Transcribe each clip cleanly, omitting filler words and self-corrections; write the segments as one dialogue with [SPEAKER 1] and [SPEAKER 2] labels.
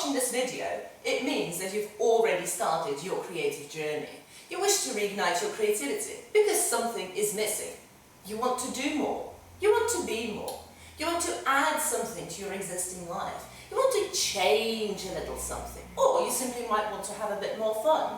[SPEAKER 1] watching this video, it means that you've already started your creative journey. You wish to reignite your creativity because something is missing. You want to do more. You want to be more. You want to add something to your existing life. You want to change a little something. Or you simply might want to have a bit more fun.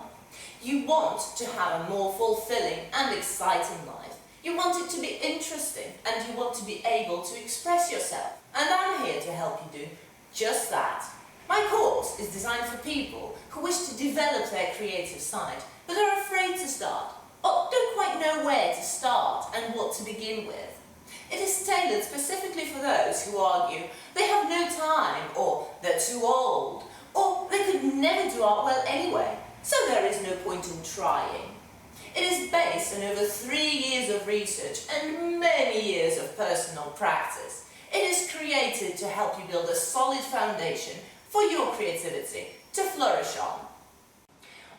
[SPEAKER 1] You want to have a more fulfilling and exciting life. You want it to be interesting and you want to be able to express yourself. And I'm here to help you do just that. My course is designed for people who wish to develop their creative side, but are afraid to start, or don't quite know where to start and what to begin with. It is tailored specifically for those who argue they have no time, or they're too old, or they could never do art well anyway, so there is no point in trying. It is based on over 3 years of research and many years of personal practice. It is created to help you build a solid foundation for your creativity to flourish on.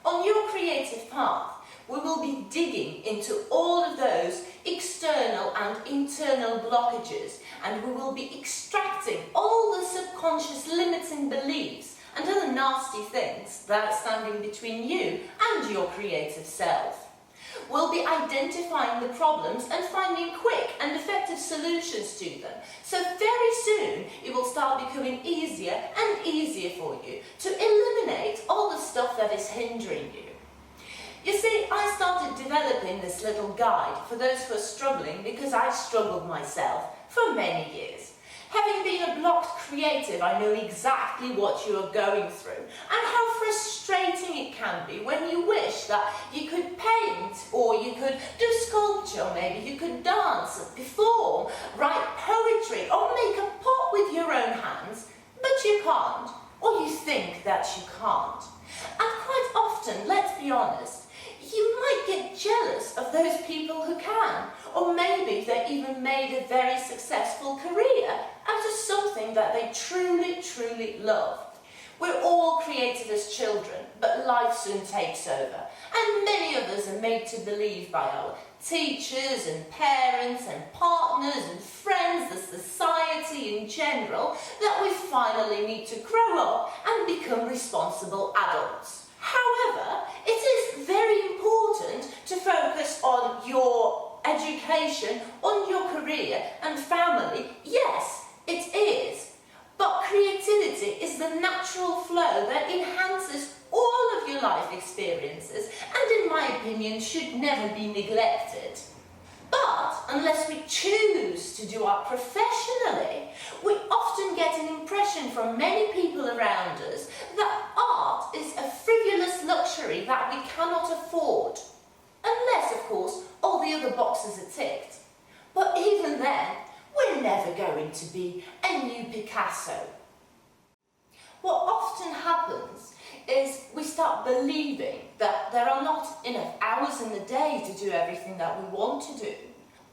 [SPEAKER 1] On your creative path, we will be digging into all of those external and internal blockages, and we will be extracting all the subconscious limiting beliefs and other nasty things that are standing between you and your creative self. We'll be identifying the problems and finding quick and effective solutions to them. So very soon it will start becoming easier and easier for you to eliminate all the stuff that is hindering you. You see, I started developing this little guide for those who are struggling because I struggled myself for many years. Having been a blocked creative, I know exactly what you are going through and how frustrating it can be when you wish that you could paint, or you could do sculpture, maybe you could dance, perform, write poetry, or make a pot with your own hands, but you can't, or you think that you can't. And quite often, let's be honest, you might get jealous of those people who can, or maybe they even made a very successful career out of something that they truly, truly love. We're all creative as children, but life soon takes over, and many of us are made to believe by our teachers and parents and partners and friends, the society in general, that we finally need to grow up and become responsible adults. However, it is very important to focus on your education, on your career and family. Yes, it is. But creativity is the natural flow that enhances all of your life experiences and, in my opinion, should never be neglected. But unless we choose to do art professionally, we often get an impression from many people around us that art is a frivolous luxury that we cannot afford. Unless, of course, all the other boxes are ticked. But even then, we're never going to be a new Picasso. What often happens is we start believing that there are not enough hours in the day to do everything that we want to do,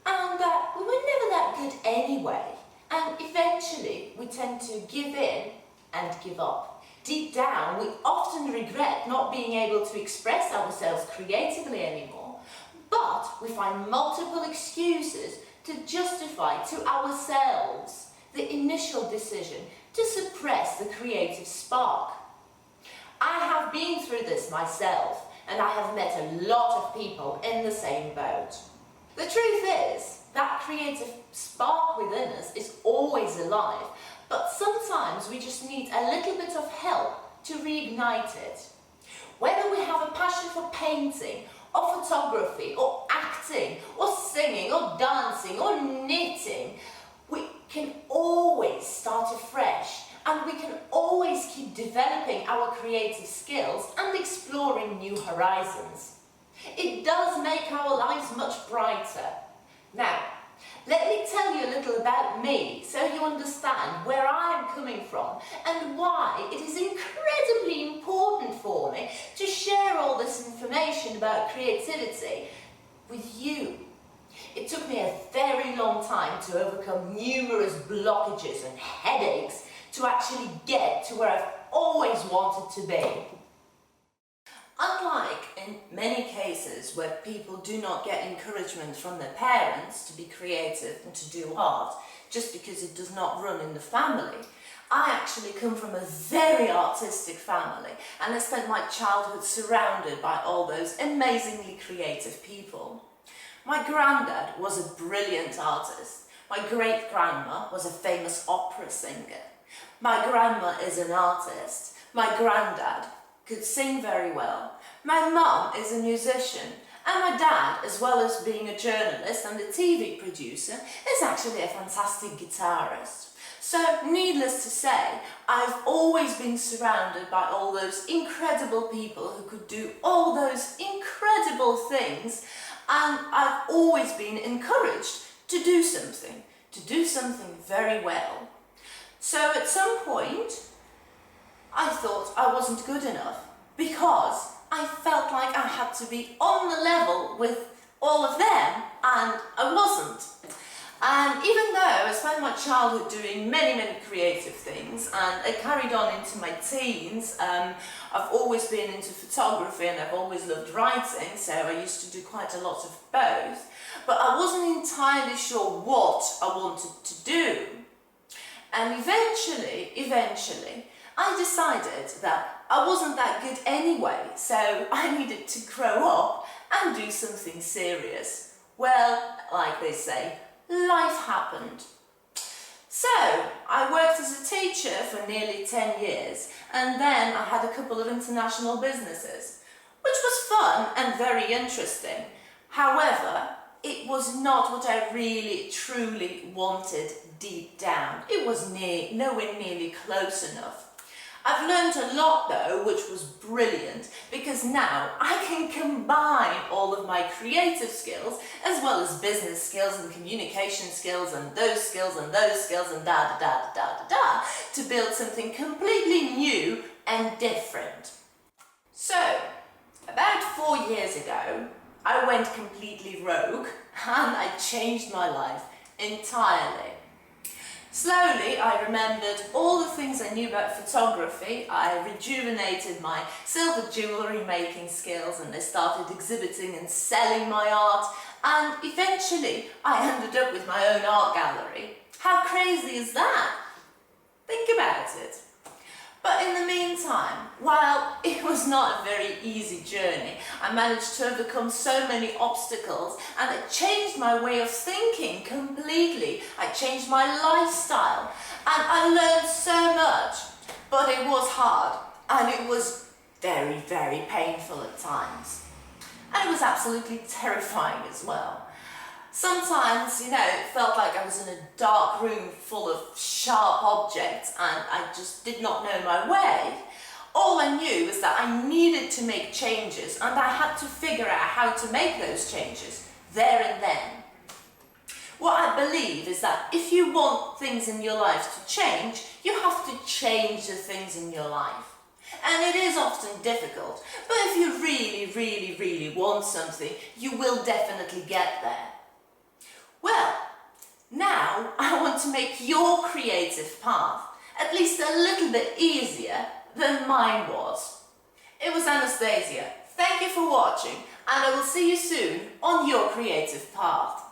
[SPEAKER 1] and that we were never that good anyway, and eventually we tend to give in and give up. Deep down, we often regret not being able to express ourselves creatively anymore, but we find multiple excuses to justify to ourselves the initial decision to suppress the creative spark. I have been through this myself, and I have met a lot of people in the same boat. The truth is that creative spark within us is always alive, but sometimes we just need a little bit of help to reignite it. Whether we have a passion for painting, or photography, or acting, or singing, or dancing, or knitting, we can always start afresh, and we can always keep developing our creative skills and exploring new horizons. It does make our lives much brighter. Now, let me tell you a little about me so you understand where I am coming from and why it is incredibly important for me to share all this information about creativity with you. It took me a very long time to overcome numerous blockages and headaches to actually get to where I've always wanted to be. Unlike in many cases where people do not get encouragement from their parents to be creative and to do art just because it does not run in the family, I actually come from a very artistic family, and I spent my childhood surrounded by all those amazingly creative people. My granddad was a brilliant artist. My great-grandma was a famous opera singer. My grandma is an artist. My granddad could sing very well. My mum is a musician. And my dad, as well as being a journalist and a TV producer, is actually a fantastic guitarist. So, needless to say, I've always been surrounded by all those incredible people who could do all those incredible things, and I've always been encouraged to do something very well. So at some point, I thought I wasn't good enough because I felt like I had to be on the level with all of them, and I wasn't. And even though I spent my childhood doing many creative things, and I carried on into my teens, I've always been into photography and I've always loved writing, so I used to do quite a lot of both. But I wasn't entirely sure what I wanted to do. And eventually, I decided that I wasn't that good anyway, so I needed to grow up and do something serious. Well, like they say, life happened. So, I worked as a teacher for nearly 10 years, and then I had a couple of international businesses, which was fun and very interesting. However, it was not what I really truly wanted deep down. It was nowhere nearly close enough. I've learned a lot though, which was brilliant, because now I can combine all of my creative skills as well as business skills and communication skills and those skills and those skills and to build something completely new and different. So, about 4 years ago, I went completely rogue and I changed my life entirely. Slowly, I remembered all the things I knew about photography. I rejuvenated my silver jewellery making skills, and I started exhibiting and selling my art, and eventually I ended up with my own art gallery. How crazy is that? Think about it. But in the meantime, while it was not a very easy journey, I managed to overcome so many obstacles, and it changed my way of thinking completely. I changed my lifestyle, and I learned so much. But it was hard, and it was very painful at times. And it was absolutely terrifying as well. Sometimes, it felt like I was in a dark room full of sharp objects and I just did not know my way. All I knew was that I needed to make changes, and I had to figure out how to make those changes there and then. What I believe is that if you want things in your life to change, you have to change the things in your life. And it is often difficult, but if you really want something, you will definitely get there. Well, now I want to make your creative path at least a little bit easier than mine was. It was Anastasia. Thank you for watching, and I will see you soon on your creative path.